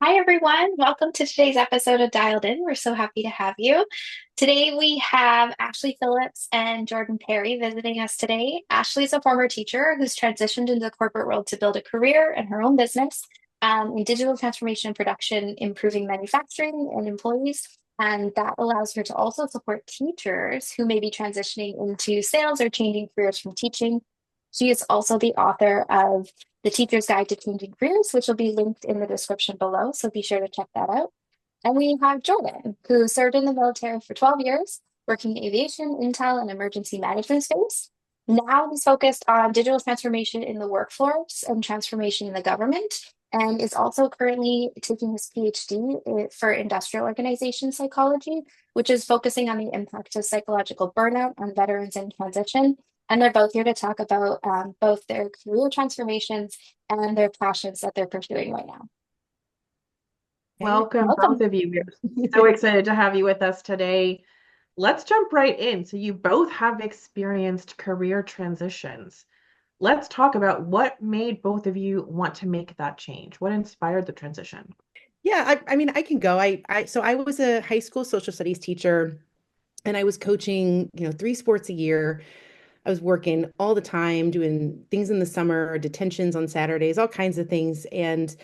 Hi, everyone. Welcome to today's episode of Dialed In. We're so happy to have you. Today, we have Ashley Phillips and Jordan Perry visiting us today. Ashley is a former teacher who's transitioned into the corporate world to build a career and her own business in digital transformation and production, improving manufacturing and employees. And that allows her to also support teachers who may be transitioning into sales or changing careers from teaching. She is also the author of the Teacher's Guide to Changing Careers, which will be linked in the description below. So be sure to check that out. And we have Jordan, who served in the military for 12 years, working in aviation, intel, and emergency management space. Now he's focused on digital transformation in the workforce and transformation in the government, and is also currently taking his PhD for industrial organization psychology, which is focusing on the impact of psychological burnout on veterans in transition. And they're both here to talk about both their career transformations and their passions that they're pursuing right now. Hey, Welcome, both welcome. of you. We're so excited to have you with us today. Let's jump right in. So, you both have experienced career transitions. Let's talk about what made both of you want to make that change. What inspired the transition? Yeah, I mean, I can go. So I was a high school social studies teacher and I was coaching, three sports a year. I was working all the time, doing things in the summer, detentions on Saturdays, all kinds of things. And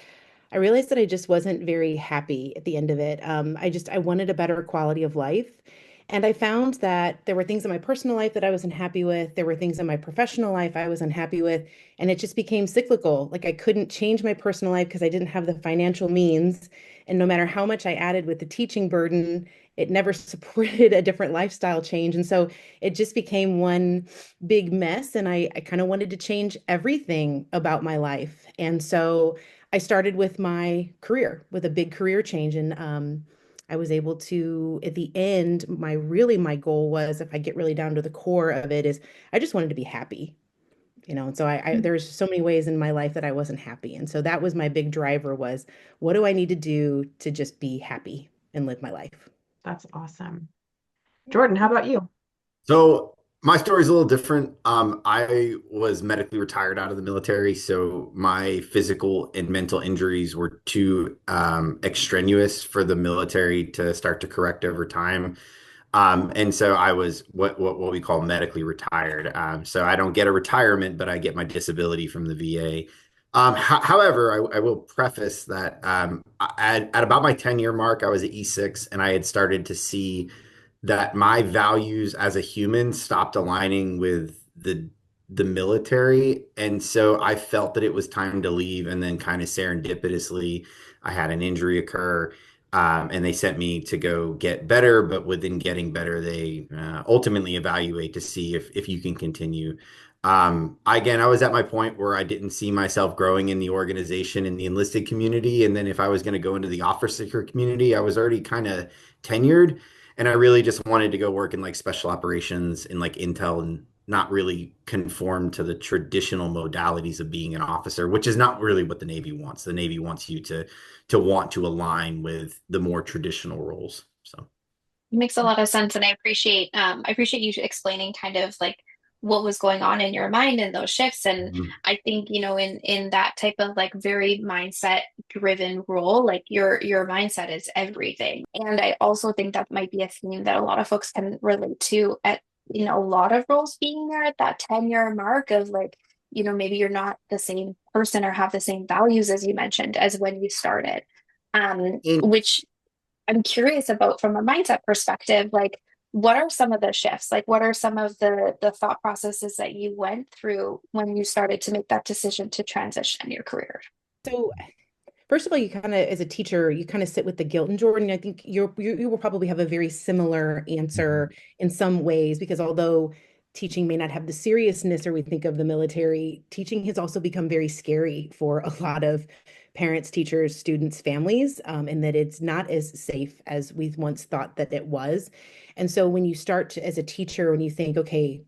I realized that I just wasn't very happy at the end of it. I wanted a better quality of life. And I found that there were things in my personal life that I was unhappy with. There were things in my professional life I was unhappy with. And it just became cyclical. Like I couldn't change my personal life because I didn't have the financial means. And no matter how much I added with the teaching burden, it never supported a different lifestyle change. And so it just became one big mess. And I kind of wanted to change everything about my life. And so I started with my career, with a big career change. And I was able to, at the end, my goal was, if I get really down to the core of it, is I just wanted to be happy. And so there's so many ways in my life that I wasn't happy. And so that was my big driver was, what do I need to do to just be happy and live my life? That's awesome. Jordan, how about you? So my story is a little different. I was medically retired out of the military, so my physical and mental injuries were too extraneous for the military to start to correct over time. And so I was what we call medically retired. So I don't get a retirement, but I get my disability from the VA. However, I will preface that at about my 10-year mark, I was at E6 and I had started to see that my values as a human stopped aligning with the military. And so I felt that it was time to leave. And then kind of serendipitously, I had an injury occur. And they sent me to go get better, but within getting better, they ultimately evaluate to see if you can continue. Again, I was at my point where I didn't see myself growing in the organization in the enlisted community. And then if I was going to go into the officer community, I was already kind of tenured. And I really just wanted to go work in like special operations in like intel and not really conform to the traditional modalities of being an officer, which is not really what the Navy wants. The Navy wants you to want to align with the more traditional roles. So It makes a lot of sense, and I appreciate you explaining kind of like what was going on in your mind in those shifts. And mhm. I think, in that type of like very mindset driven role, like your mindset is everything. And I also think that might be a theme that a lot of folks can relate to at, a lot of roles being there at that 10-year mark of like, maybe you're not the same person or have the same values as you mentioned as when you started. And Which I'm curious about from a mindset perspective, like what are some of the shifts? Like what are some of the thought processes that you went through when you started to make that decision to transition your career? So first of all, you kind of, as a teacher, you kind of sit with the guilt. And Jordan, I think you will probably have a very similar answer in some ways, because although teaching may not have the seriousness or we think of the military, teaching has also become very scary for a lot of parents, teachers, students, families, and that it's not as safe as we once thought that it was. And so when you start to, as a teacher, when you think, okay,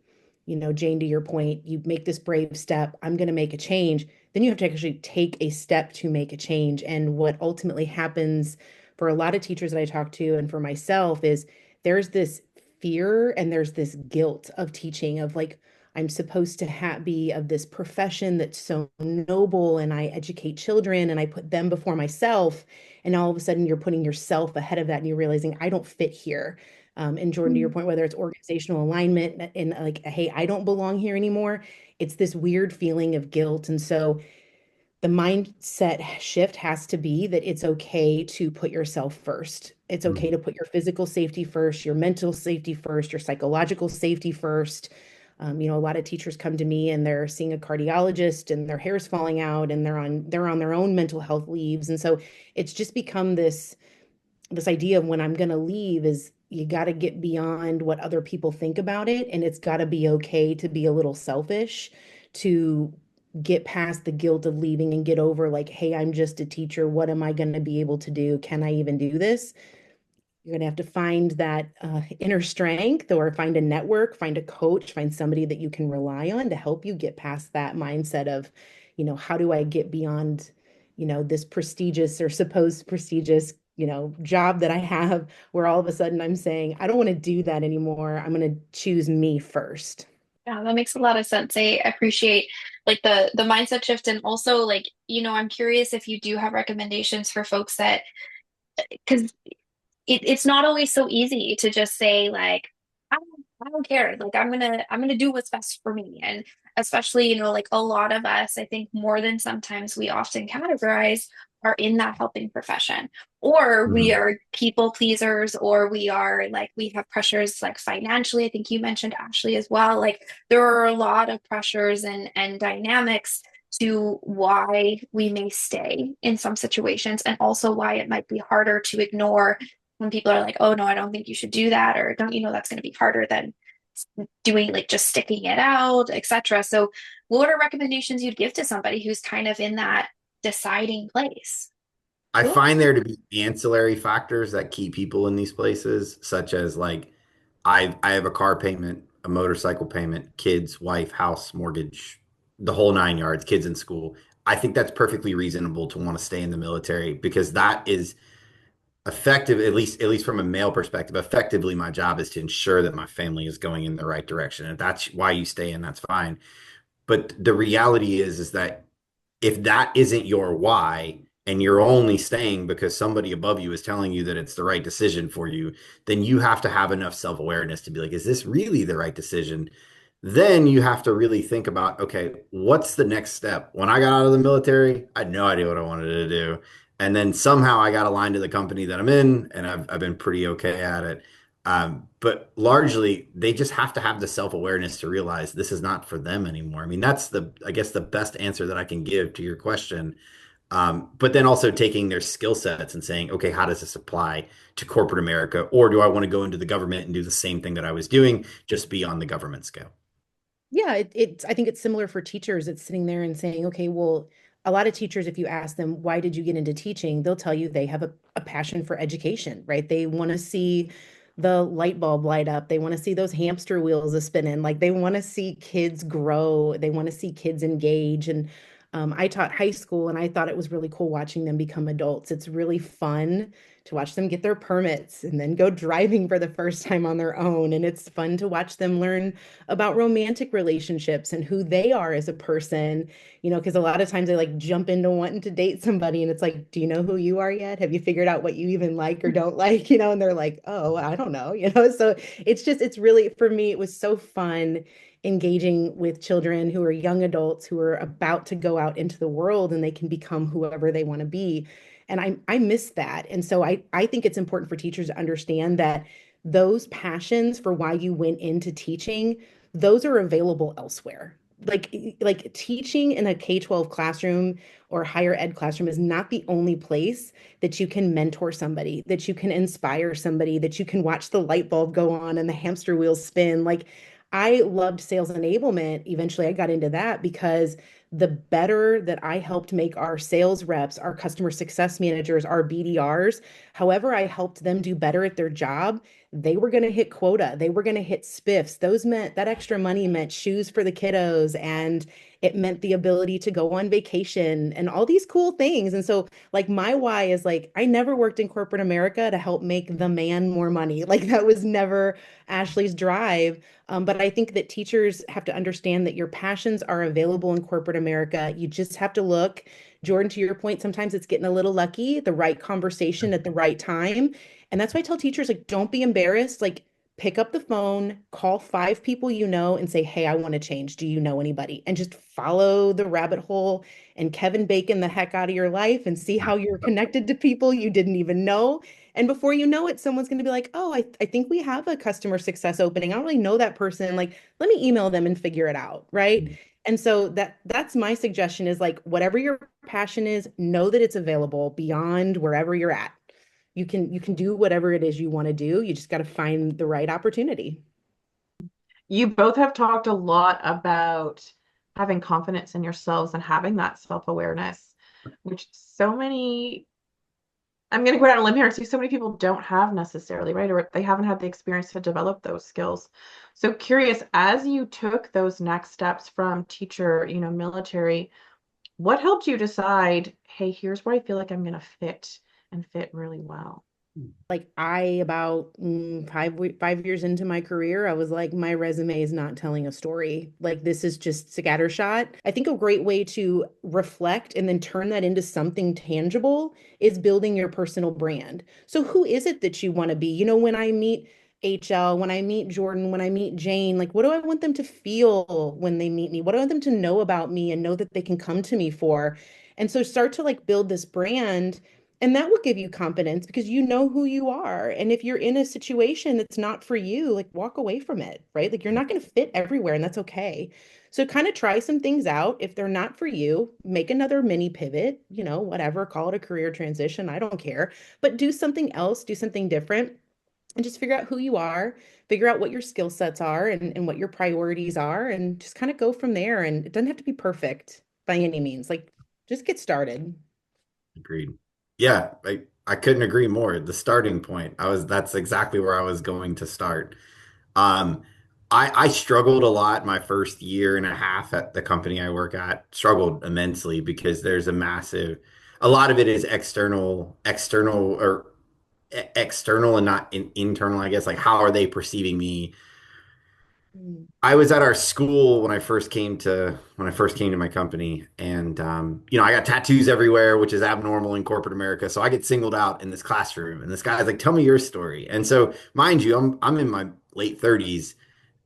Jane, to your point, you make this brave step, I'm going to make a change, then you have to actually take a step to make a change. And what ultimately happens for a lot of teachers that I talk to and for myself is there's this fear and there's this guilt of teaching of like, I'm supposed to be of this profession that's so noble, and I educate children and I put them before myself. And all of a sudden, you're putting yourself ahead of that and you're realizing I don't fit here. And Jordan, to your Mhm. point, whether it's organizational alignment and like, hey, I don't belong here anymore, it's this weird feeling of guilt. And so the mindset shift has to be that it's okay to put yourself first. It's okay Mhm. to put your physical safety first, your mental safety first, your psychological safety first. A lot of teachers come to me and they're seeing a cardiologist and their hair's falling out and they're on their own mental health leaves. And so it's just become this idea of when I'm going to leave is you got to get beyond what other people think about it. And it's got to be okay to be a little selfish, to get past the guilt of leaving and get over like, hey, I'm just a teacher. What am I going to be able to do? Can I even do this? You're going to have to find that inner strength or find a network, find a coach, find somebody that you can rely on to help you get past that mindset of, how do I get beyond, this prestigious or supposed prestigious, job that I have where all of a sudden I'm saying, I don't want to do that anymore. I'm going to choose me first. Yeah, that makes a lot of sense. I appreciate like the mindset shift, and also like, I'm curious if you do have recommendations for folks that, because it's not always so easy to just say like I don't care, like I'm gonna do what's best for me. And especially, like a lot of us, I think more than sometimes we often categorize, are in that helping profession, or we Mhm. are people pleasers, or we are like we have pressures like financially. I think you mentioned Ashley as well, like there are a lot of pressures and dynamics to why we may stay in some situations, and also why it might be harder to ignore when people are like, oh no, I don't think you should do that, or don't you know that's going to be harder than doing like just sticking it out, etc. So, what are recommendations you'd give to somebody who's kind of in that deciding place? I find there to be ancillary factors that keep people in these places, such as like I have a car payment, a motorcycle payment, kids, wife, house, mortgage, the whole nine yards, kids in school. I think that's perfectly reasonable to want to stay in the military because that is effective, at least from a male perspective. Effectively, my job is to ensure that my family is going in the right direction. And if that's why you stay in, that's fine. But the reality is that if that isn't your why and you're only staying because somebody above you is telling you that it's the right decision for you, then you have to have enough self-awareness to be like, is this really the right decision? Then you have to really think about, okay, what's the next step? When I got out of the military, I had no idea what I wanted to do. And then somehow I got aligned to the company that I'm in, and I've been pretty okay at it. But largely, they just have to have the self-awareness to realize this is not for them anymore. I mean, that's I guess, the best answer that I can give to your question. But then also taking their skill sets and saying, okay, how does this apply to corporate America? Or do I want to go into the government and do the same thing that I was doing, just be on the government scale? Yeah, I think it's similar for teachers. It's sitting there and saying, okay, well, a lot of teachers, if you ask them, why did you get into teaching? They'll tell you they have a passion for education, right? They want to see the light bulb light up. They want to see those hamster wheels a spinning. Like they want to see kids grow. They want to see kids engage. And I taught high school and I thought it was really cool watching them become adults. It's really fun to watch them get their permits and then go driving for the first time on their own. And it's fun to watch them learn about romantic relationships and who they are as a person, because a lot of times they like jump into wanting to date somebody and it's like, do you know who you are yet? Have you figured out what you even like or don't like? And they're like, oh, I don't know, so it's really, for me, it was so fun engaging with children who are young adults who are about to go out into the world and they can become whoever they want to be. And I miss that. And so I think it's important for teachers to understand that those passions for why you went into teaching, those are available elsewhere. Like teaching in a K-12 classroom or higher ed classroom is not the only place that you can mentor somebody, that you can inspire somebody, that you can watch the light bulb go on and the hamster wheels spin. Like I loved sales enablement. Eventually I got into that because the better that I helped make our sales reps, our customer success managers, our BDRs, however I helped them do better at their job, they were going to hit quota. They were going to hit spiffs. Those meant that extra money meant shoes for the kiddos and It meant the ability to go on vacation and all these cool things. And so like my why is like I never worked in corporate America to help make the man more money. Like that was never Ashley's drive. But I think that teachers have to understand that your passions are available in corporate America. You just have to look. Jordan, to your point, sometimes it's getting a little lucky, the right conversation at the right time. And that's why I tell teachers, like, don't be embarrassed. Like, pick up the phone, call 5 people you know, and say, hey, I want to change. Do you know anybody? And just follow the rabbit hole and Kevin Bacon the heck out of your life and see how you're connected to people you didn't even know. And before you know it, someone's going to be like, oh, I think we have a customer success opening. I don't really know that person. Like, let me email them and figure it out. Right. And so that's my suggestion is like, whatever your passion is, know that it's available beyond wherever you're at. You can do whatever it is you want to do. You just got to find the right opportunity. You both have talked a lot about having confidence in yourselves and having that self-awareness, which so many, I'm going to go out on a limb here and say so many people don't have necessarily, right? Or they haven't had the experience to develop those skills. So curious, as you took those next steps from teacher, military, what helped you decide, hey, here's where I feel like I'm going to fit and fit really well? Like I about 5 years into my career, I was like, my resume is not telling a story. Like this is just scattershot. I think a great way to reflect and then turn that into something tangible is building your personal brand. So who is it that you want to be? When I meet HL, when I meet Jordan, when I meet Jane, like what do I want them to feel when they meet me? What do I want them to know about me and know that they can come to me for? And so start to like build this brand and that will give you confidence because you know who you are. And if you're in a situation that's not for you, like walk away from it, right? Like you're not going to fit everywhere and that's okay. So kind of try some things out. If they're not for you, make another mini pivot, whatever, call it a career transition. I don't care, but do something else, do something different and just figure out who you are, figure out what your skill sets are and what your priorities are and just kind of go from there. And it doesn't have to be perfect by any means. Like just get started. Agreed. Yeah, I couldn't agree more. The starting point, that's exactly where I was going to start. Um, I struggled a lot my first year and a half at the company I work at, struggled immensely because there's a lot of it is external and not internal, I guess. Like, how are they perceiving me? Mm. I was at our school when I first came to my company, and I got tattoos everywhere, which is abnormal in corporate America. So I get singled out in this classroom, and this guy's like, "Tell me your story." And so, mind you, I'm in my late 30s.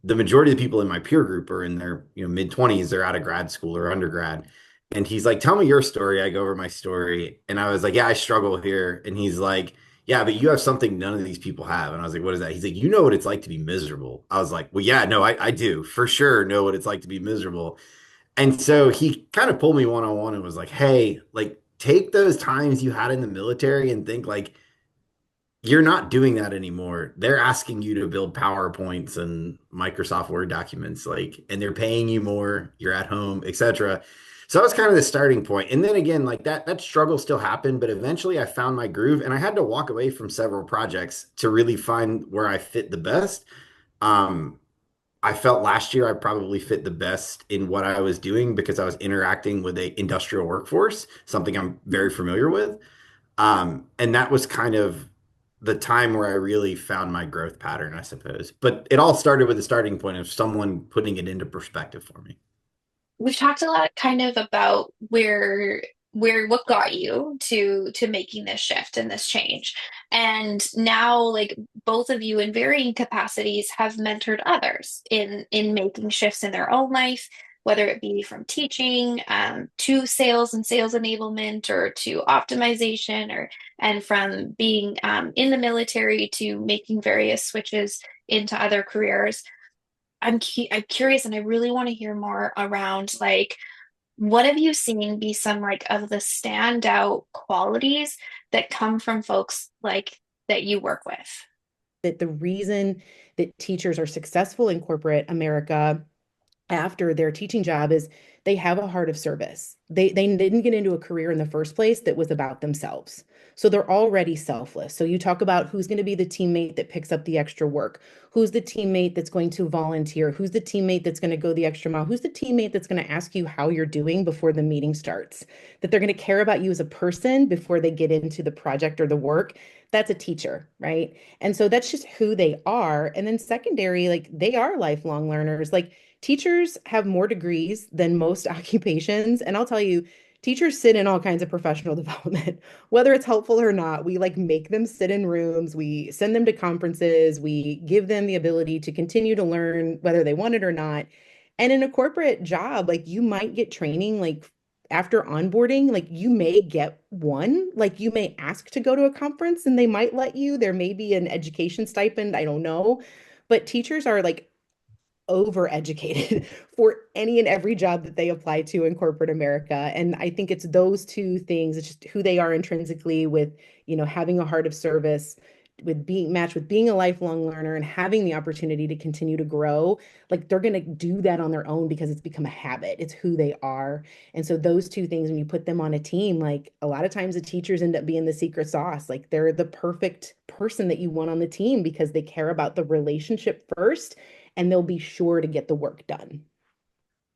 The majority of the people in my peer group are in their mid 20s. They're out of grad school or undergrad, and he's like, "Tell me your story." I go over my story, and I was like, "Yeah, I struggle here," and he's like, yeah, but you have something none of these people have. And I was like, what is that? He's like, you know what it's like to be miserable. I was like, well, yeah, no, I do for sure know what it's like to be miserable. And so he kind of pulled me one on one and was like, hey, like take those times you had in the military and think like, you're not doing that anymore. They're asking you to build PowerPoints and Microsoft Word documents, like, and they're paying you more, you're at home, etc. So that was kind of the starting point. And then again, like that struggle still happened, but eventually I found my groove and I had to walk away from several projects to really find where I fit the best. Um, I felt last year I probably fit the best in what I was doing because I was interacting with a industrial workforce, something I'm very familiar with. And that was kind of the time where I really found my growth pattern, I suppose. But it all started with the starting point of someone putting it into perspective for me. We've talked a lot kind of about where what got you to making this shift and this change. And now like both of you in varying capacities have mentored others in making shifts in their own life, whether it be from teaching to sales and sales enablement or to optimization or and from being in the military to making various switches into other careers. I'm curious and I really want to hear more around like what have you seen be some like of the standout qualities that come from folks like that you work with? That the reason that teachers are successful in corporate America after their teaching job is they have a heart of service. They didn't get into a career in the first place that was about themselves. So they're already selfless. So you talk about who's going to be the teammate that picks up the extra work, who's the teammate that's going to volunteer, who's the teammate that's going to go the extra mile, who's the teammate that's going to ask you how you're doing before the meeting starts, that they're going to care about you as a person before they get into the project or the work. That's a teacher, right? And so that's just who they are. And then secondary, like they are lifelong learners. Like teachers have more degrees than most occupations. And I'll tell you, teachers sit in all kinds of professional development, whether it's helpful or not. We like make them sit in rooms, we send them to conferences, we give them the ability to continue to learn whether they want it or not. And in a corporate job, like you might get training like after onboarding, like you may get one, like you may ask to go to a conference and they might let you. There may be an education stipend, I don't know. But teachers are like overeducated for any and every job that they apply to in corporate America. And I think it's those two things. It's just who they are intrinsically with, having a heart of service, with being matched with being a lifelong learner and having the opportunity to continue to grow. Like they're going to do that on their own because it's become a habit. It's who they are. And so those two things, when you put them on a team, like a lot of times the teachers end up being the secret sauce. Like they're the perfect person that you want on the team because they care about the relationship first and they'll be sure to get the work done.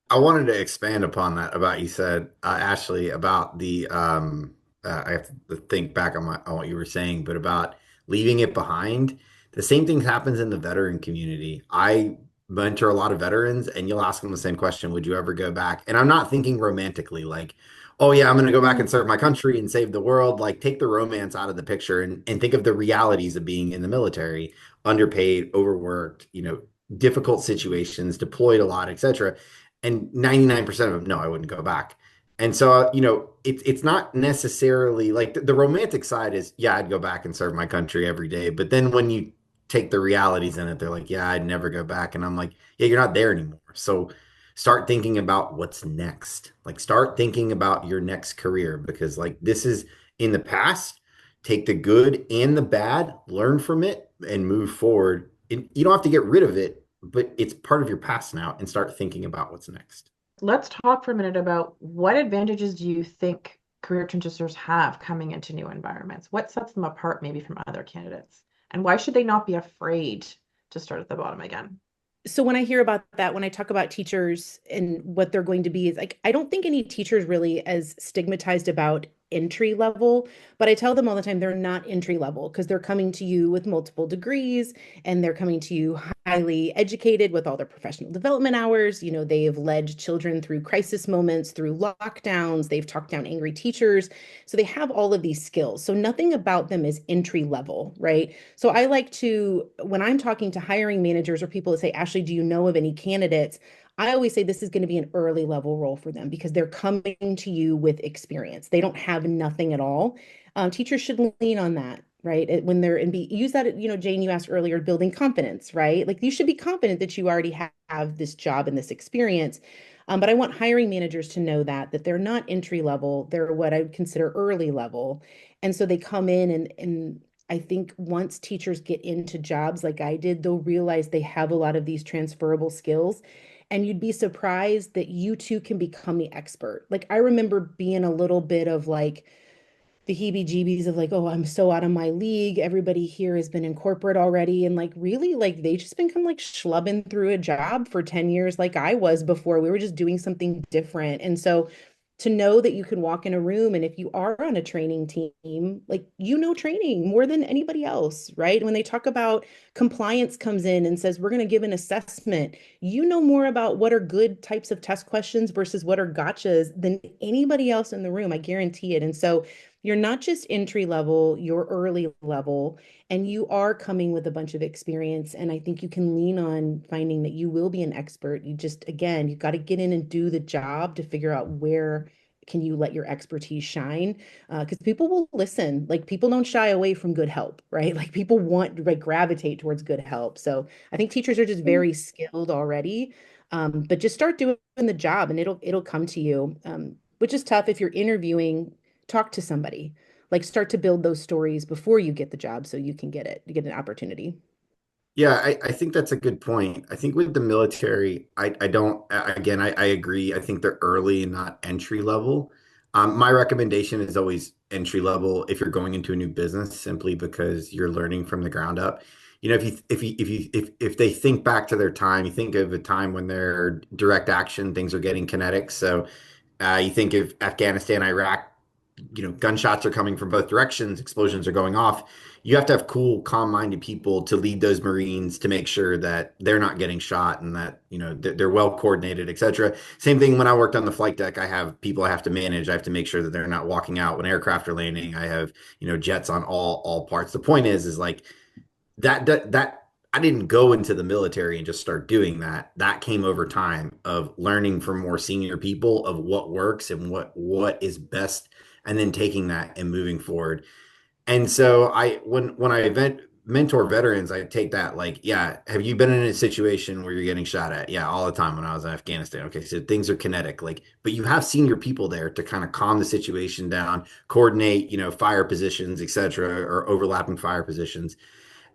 I wanted to expand upon that about you said, Ashley, about the I have to think back on what you were saying, but about leaving it behind. The same thing happens in the veteran community. I mentor a lot of veterans, and you'll ask them the same question, would you ever go back? And I'm not thinking romantically, like, oh yeah, I'm gonna go back and serve my country and save the world. Like take the romance out of the picture and think of the realities of being in the military, underpaid, overworked, difficult situations, deployed a lot, etc. And 99% of them, no, I wouldn't go back. And so, it's not necessarily like the romantic side is, yeah, I'd go back and serve my country every day. But then when you take the realities in it, they're like, yeah, I'd never go back. And I'm like, yeah, you're not there anymore. So start thinking about what's next. Like start thinking about your next career because like this is in the past. Take the good and the bad, learn from it, and move forward. And you don't have to get rid of it, but it's part of your past now and start thinking about what's next. Let's talk for a minute about what advantages do you think career transitioners have coming into new environments? What sets them apart maybe from other candidates? And why should they not be afraid to start at the bottom again? So when I hear about that, when I talk about teachers and what they're going to be, is like, I don't think any teacher is really as stigmatized about entry level, but I tell them all the time they're not entry level because they're coming to you with multiple degrees and they're coming to you highly educated with all their professional development hours. They have led children through crisis moments, through lockdowns, they've talked down angry teachers. So they have all of these skills. So nothing about them is entry level, right? So I like to, when I'm talking to hiring managers or people that say, Ashley, do you know of any candidates? I always say this is going to be an early level role for them because they're coming to you with experience. They don't have nothing at all. Teachers should lean on that, right? When they're and be use that, Jane, you asked earlier, building confidence, right? Like you should be confident that you already have this job and this experience. But I want hiring managers to know that they're not entry level, they're what I would consider early level. And so they come in and I think once teachers get into jobs like I did, they'll realize they have a lot of these transferable skills. And you'd be surprised that you too can become the expert. Like I remember being a little bit of like the heebie-jeebies of like, oh, I'm so out of my league. Everybody here has been in corporate already. And like really, like they just been kind of like schlubbing through a job for 10 years like I was before. We were just doing something different. And so to know that you can walk in a room and if you are on a training team, like training more than anybody else, right? When they talk about compliance comes in and says we're going to give an assessment, more about what are good types of test questions versus what are gotchas than anybody else in the room. I guarantee it. And so you're not just entry level, you're early level, and you are coming with a bunch of experience. And I think you can lean on finding that you will be an expert. You just, again, you got to get in and do the job to figure out where can you let your expertise shine? Because people will listen. Like people don't shy away from good help, right? Like people want like gravitate towards good help. So I think teachers are just very skilled already. But just start doing the job and it'll come to you. Which is tough if you're interviewing, talk to somebody. Like start to build those stories before you get the job so you can get an opportunity. Yeah, I think that's a good point. I think with the military, I don't, again, I agree. I think they're early and not entry level. My recommendation is always entry level if you're going into a new business, simply because you're learning from the ground up. If they think back to their time, you think of a time when they're direct action, things are getting kinetic. So you think of Afghanistan, Iraq, gunshots are coming from both directions, explosions are going off. You have to have cool, calm-minded people to lead those Marines to make sure that they're not getting shot and that, they're well coordinated, et cetera. Same thing when I worked on the flight deck, I have people I have to manage. I have to make sure that they're not walking out when aircraft are landing. I have, jets on all parts. The point is like that I didn't go into the military and just start doing that. That came over time of learning from more senior people of what works and what is best, and then taking that and moving forward. And so when I mentor veterans, I take that like, yeah, have you been in a situation where you're getting shot at? Yeah, all the time when I was in Afghanistan. Okay, so things are kinetic, like, but you have senior people there to kind of calm the situation down, coordinate, fire positions, et cetera, or overlapping fire positions.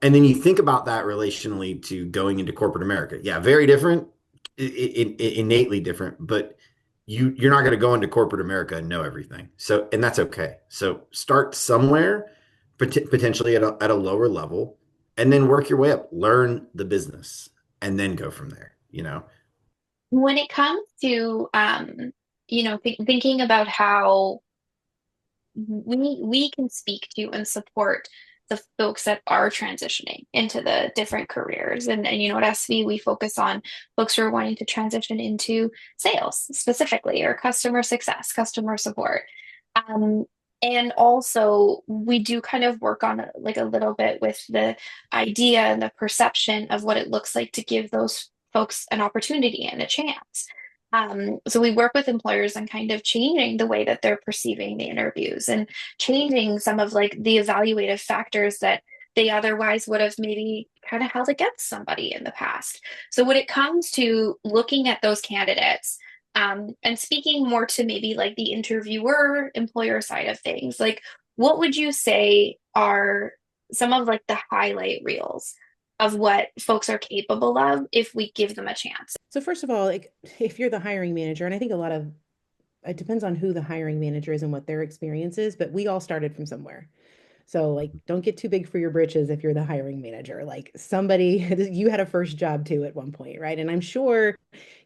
And then you think about that relationally to going into corporate America. Yeah, very different, innately different, but you're not going to go into corporate America and know everything. So, and that's okay. So start somewhere, potentially at a lower level, and then work your way up. Learn the business, and then go from there. When it comes to, thinking about how we can speak to and support the folks that are transitioning into the different careers. And at SV, we focus on folks who are wanting to transition into sales specifically, or customer success, customer support. Um, and also, we do kind of work on like a little bit with the idea and the perception of what it looks like to give those folks an opportunity and a chance. So we work with employers on kind of changing the way that they're perceiving the interviews, and changing some of like the evaluative factors that they otherwise would have maybe kind of held against somebody in the past. So when it comes to looking at those candidates, and speaking more to maybe like the interviewer employer side of things, like what would you say are some of like the highlight reels of what folks are capable of if we give them a chance? So first of all, like if you're the hiring manager, and I think a lot of it depends on who the hiring manager is and what their experience is, but we all started from somewhere. So like don't get too big for your britches if you're the hiring manager. Like somebody you had a first job too at one point, right? And I'm sure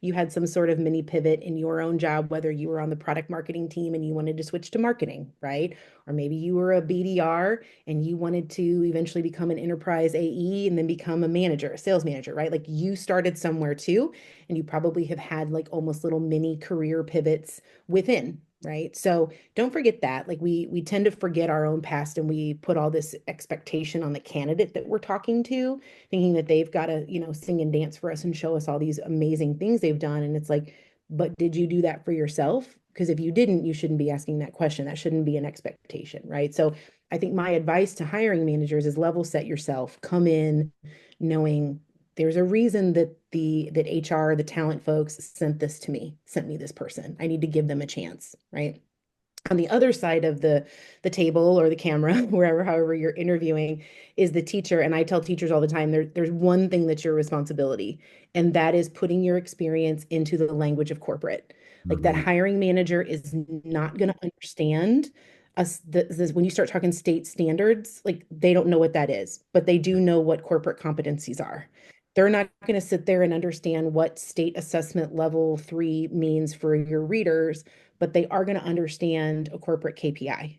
you had some sort of mini pivot in your own job, whether you were on the product marketing team and you wanted to switch to marketing, right? Or maybe you were a BDR and you wanted to eventually become an enterprise AE and then become a manager, a sales manager, right? Like you started somewhere too, and you probably have had like almost little mini career pivots within, right? So don't forget that. Like we tend to forget our own past and we put all this expectation on the candidate that we're talking to, thinking that they've got to, sing and dance for us and show us all these amazing things they've done. And it's like, but did you do that for yourself? Because if you didn't, you shouldn't be asking that question. That shouldn't be an expectation, right? So I think my advice to hiring managers is level set yourself, come in knowing there's a reason that that HR, the talent folks sent me this person. I need to give them a chance, right? On the other side of the table or the camera, wherever, however you're interviewing, is the teacher. And I tell teachers all the time, there's one thing that's your responsibility, and that is putting your experience into the language of corporate. Like that Mhm. hiring manager is not going to understand us this, when you start talking state standards, like they don't know what that is, but they do know what corporate competencies are. They're not going to sit there and understand what state assessment level 3 means for your readers, but they are going to understand a corporate KPI,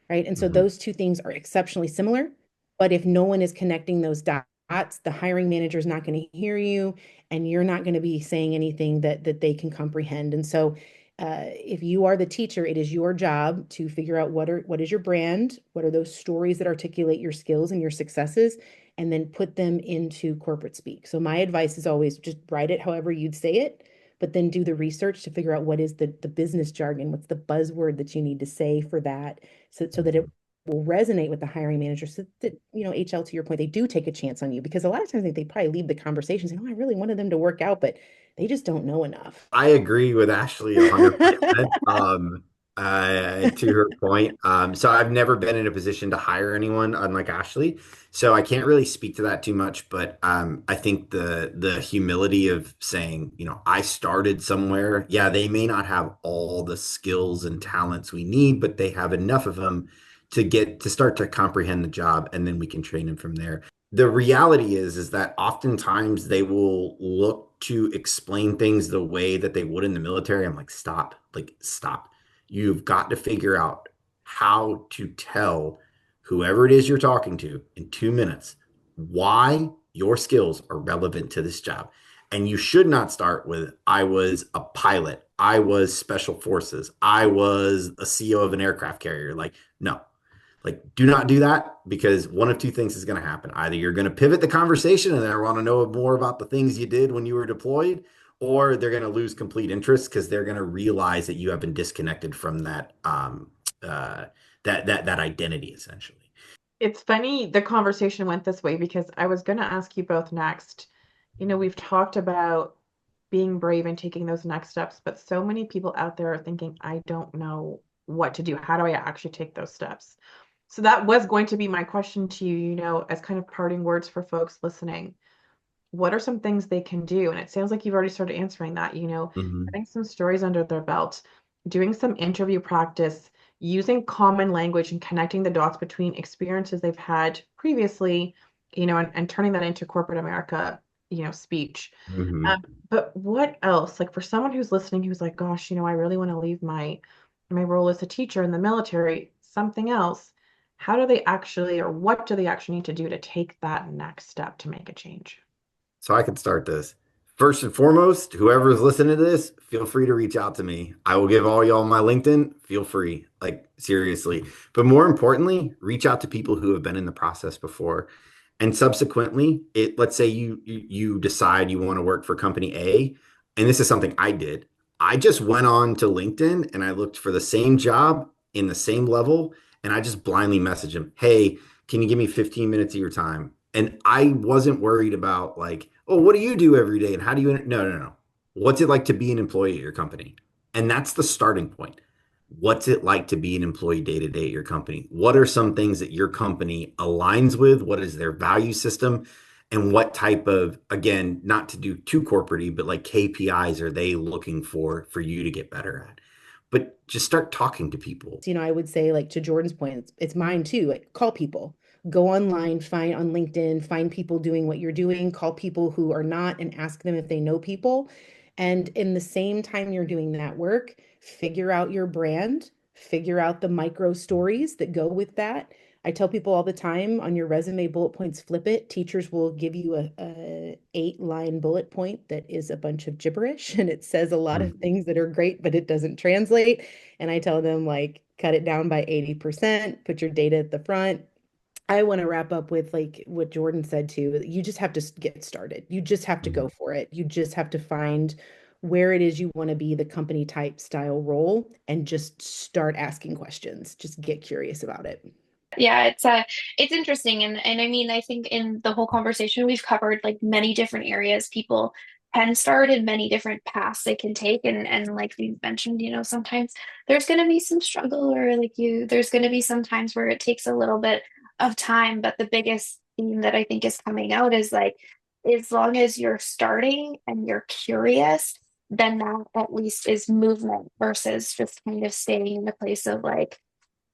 right? And so Mhm. those two things are exceptionally similar. But if no one is connecting those dots, the hiring manager is not going to hear you, and you're not going to be saying anything that they can comprehend. And so, if you are the teacher, it is your job to figure out what is your brand, what are those stories that articulate your skills and your successes, and then put them into corporate speak. So my advice is always just write it however you'd say it, but then do the research to figure out what is the business jargon, what's the buzzword that you need to say for that, so that it will resonate with the hiring manager, so that, HL, to your point, they do take a chance on you, because a lot of times they probably leave the conversation saying, oh, I really wanted them to work out, but they just don't know enough. I agree with Ashley 100%. to her point. So I've never been in a position to hire anyone, unlike Ashley. So I can't really speak to that too much, but I think the humility of saying, I started somewhere. Yeah, they may not have all the skills and talents we need, but they have enough of them to get to start to comprehend the job, and then we can train them from there. The reality is that oftentimes they will look to explain things the way that they would in the military. I'm like, stop. You've got to figure out how to tell whoever it is you're talking to in 2 minutes why your skills are relevant to this job. And you should not start with, I was a pilot, I was special forces, I was a CEO of an aircraft carrier. Like, no, like, do not do that, because one of two things is going to happen. Either you're going to pivot the conversation and they want to know more about the things you did when you were deployed, or they're going to lose complete interest because they're going to realize that you have been disconnected from that identity essentially. It's funny the conversation went this way because I was going to ask you both next. We've talked about being brave and taking those next steps, but so many people out there are thinking, I don't know what to do. How do I actually take those steps? So that was going to be my question to you, as kind of parting words for folks listening. What are some things they can do? And it sounds like you've already started answering that, Mhm. getting some stories under their belt, doing some interview practice, using common language and connecting the dots between experiences they've had previously, and turning that into corporate America, speech. Mhm. Um, but what else? Like for someone who's listening, who's like, gosh, I really want to leave my role as a teacher in the military, something else. How do they actually, or what do they actually need to do to take that next step to make a change? So I can start this. First and foremost, whoever's listening to this, feel free to reach out to me. I will give all y'all my LinkedIn. Feel free, like seriously. But more importantly, reach out to people who have been in the process before. And subsequently, let's say you decide you want to work for company A, and this is something I did. I just went on to LinkedIn and I looked for the same job in the same level, and I just blindly messaged them, "Hey, can you give me 15 minutes of your time?" And I wasn't worried about like, oh, what do you do every day? And how do you, no, no, no. What's it like to be an employee at your company? And that's the starting point. What's it like to be an employee day to day at your company? What are some things that your company aligns with? What is their value system? And what type of, again, not to do too corporate but like KPIs are they looking for you to get better at? But just start talking to people. I would say, like, to Jordan's point, it's mine too. Like, call people, go online, find on LinkedIn, find people doing what you're doing, call people who are not and ask them if they know people. And in the same time you're doing that work, figure out your brand, figure out the micro stories that go with that. I tell people all the time, on your resume bullet points, flip it. Teachers will give you a 8-line bullet point that is a bunch of gibberish and it says a lot of Mhm. things that are great, but it doesn't translate. And I tell them, like, cut it down by 80%, put your data at the front. I want to wrap up with like what Jordan said too. You just have to get started. You just have to go Mhm. for it. You just have to find where it is you want to be, the company type style role, and just start asking questions. Just get curious about it. Yeah, it's interesting, and I mean, I think in the whole conversation we've covered like many different areas people can start in, many different paths they can take, and like we mentioned, sometimes there's going to be some struggle, or like there's going to be some times where it takes a little bit of time, but the biggest theme that I think is coming out is like, as long as you're starting and you're curious, then that at least is movement versus just kind of staying in the place of like,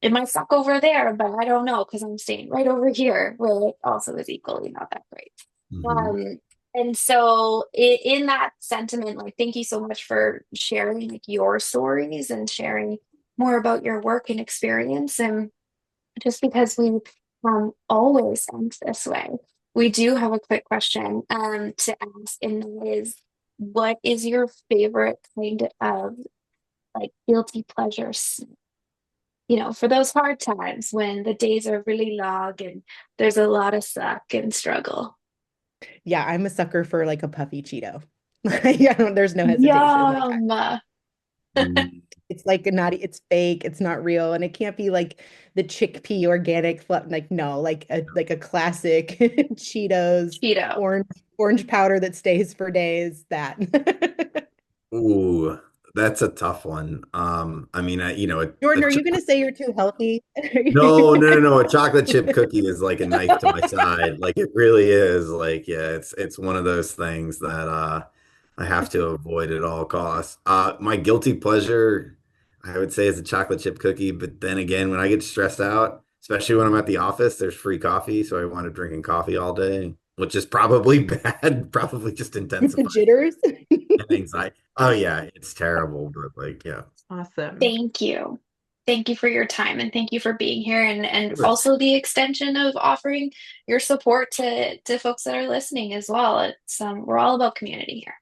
it might suck over there, but I don't know because I'm staying right over here, where it also is equally not that great. Mhm. Um, and so in that sentiment, like, thank you so much for sharing like your stories and sharing more about your work and experience. And just because we always end this way, we do have a quick question to ask, and that is, what is your favorite kind of like guilty pleasure, for those hard times when the days are really long and there's a lot of suck and struggle. Yeah, I'm a sucker for like a puffy Cheeto. Yeah, there's no hesitation. Like, Yum. Mhm. it's like not, it's fake, it's not real, and it can't be like the chickpea organic like, no, like a classic Cheetos Cheeto. orange powder that stays for days, that. Ooh. that's a tough one. I mean, Jordan, are you going to say you're too healthy? no. A chocolate chip cookie is like a knife to my side. Like it really is. Like, yeah, it's one of those things that I have to avoid at all costs. My guilty pleasure, I would say, is a chocolate chip cookie. But then again, when I get stressed out, especially when I'm at the office, there's free coffee, so I wind up drinking coffee all day, which is probably bad, probably just intensifies Jitters. anxiety. Oh yeah, it's terrible, but like, yeah. Awesome. Thank you. Thank you for your time and thank you for being here and Of course. also the extension of offering your support to folks that are listening as well. It's we're all about community here.